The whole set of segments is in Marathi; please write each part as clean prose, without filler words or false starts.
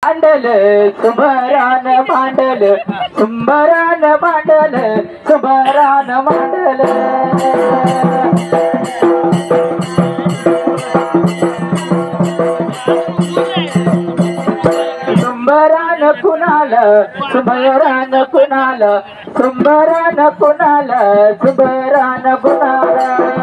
मांडल सुंबरान मांडल सुंबरान मांडल सुंबरान मांडल सुंबरान कुणाल सुंबरान कुणाल सुंबरान कुणाल सुंबरान कुणाल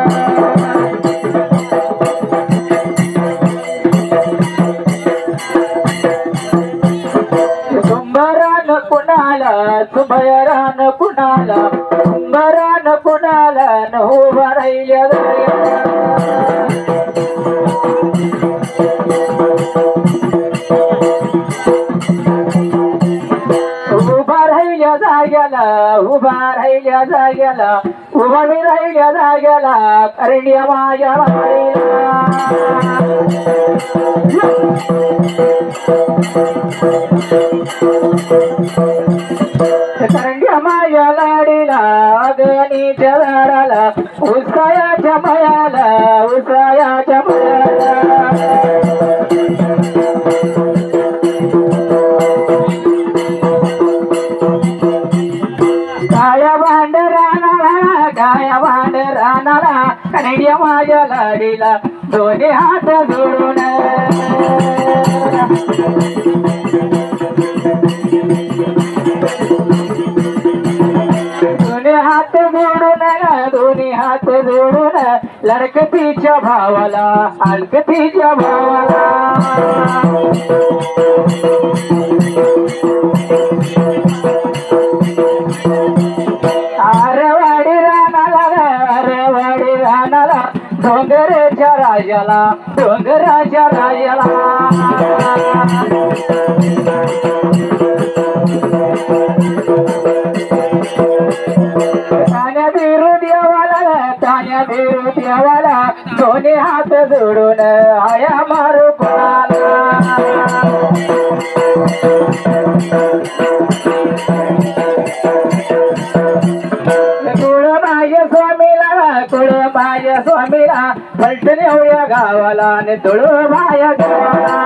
सुंबरान कुणाला सुंबरान कुणाला न उभा राहिल्या उभा राहिल्या जाग्याला उभा राहिल्या जाग्याला उभा राहिल्या जाग्याला करण्या माझ्या करण्या माझ्या लाडीला अगणीच्या झाडाला उसायाच्या मयाला उसायाच्या मयाला गाया भांडरानाला करण्या माझ्या लाडीला दोन्ही हात जोडून दोन्ही हात जोडून लडकतीच्या भावाला हलकतीच्या भावाला आरवाडी रानाला डोंगराच्या राजाला डोंगराच्या राजाला देवाला दोन्ही हात जोडून आया मारू कुणाला कुळमाय स्वामीला पलटून येऊया गावाला आणि तुळमाय गावाला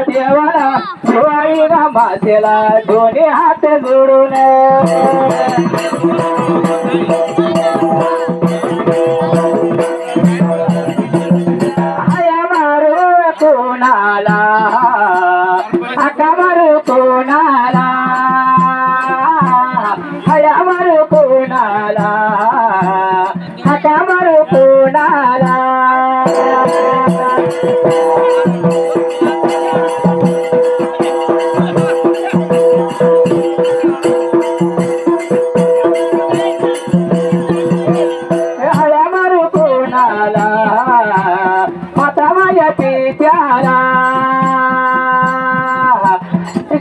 देवाला शिवाईला मातेला दोन्ही हात जोडून आया मारू कोणाला आका मारू कोणाला आया मारू कोणाला आका मारू कोणाला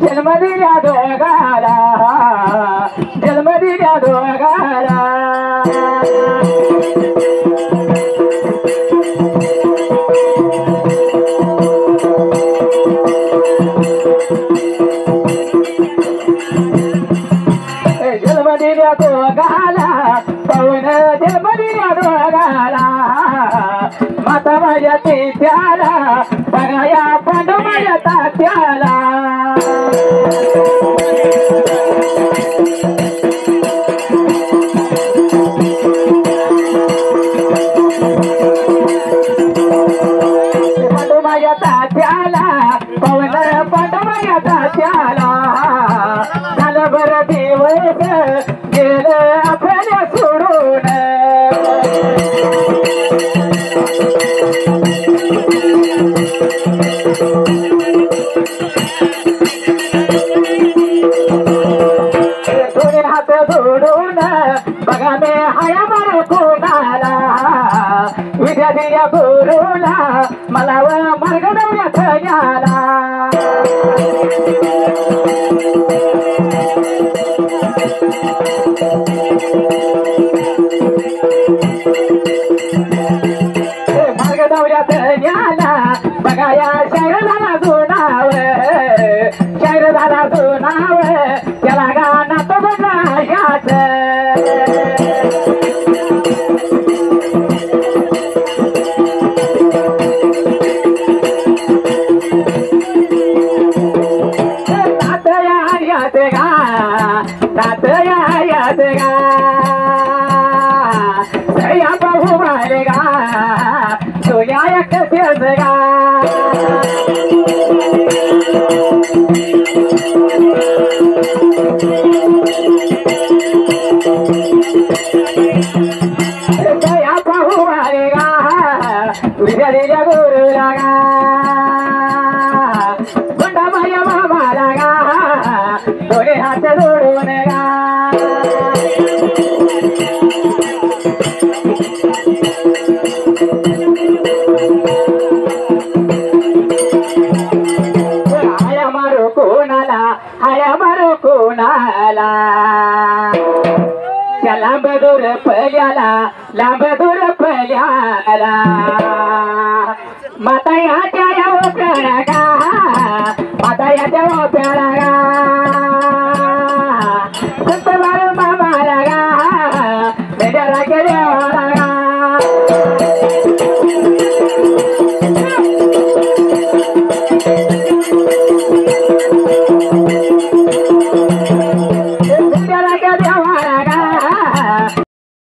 जन्म दिल्या दोघाला जन्म दिल्या दोघाला जन्म दिल्या दोघाला पाहून जन्म दिल्या दोघाला माता माझ्या त्याला बघाया पांडू माझ्या तात्याला पांडू माझ्या तात्याला पवन पांडू माझ्या तात्याला झालं बरं दिवस गेलं आपल्या सोडून दोन्ही हात जोडून बघा मे हाया मारू कोणाला विद्या दिल्या गुरुला मला मार्ग नव्यात याला मार्ग नव्यात याला बघा या शायराला जुनाव शायर झाला जुनाव त्याला गाणं तो बघा याच गा सया पाहू मारे गा तुझ्या एकट्याच गा सया पाहू मारे गा तुझ्या दिल्या गुरुला गा गुंडा माझ्या मामाला गा दोन्ही हात जोडून गा हाया मारो कोणाला त्या लांब दूर पल्याला माता याच्या ओप्याला गा माता याच्या ओप्याला गा संत बाळू मामाला गा मेजरा केल्या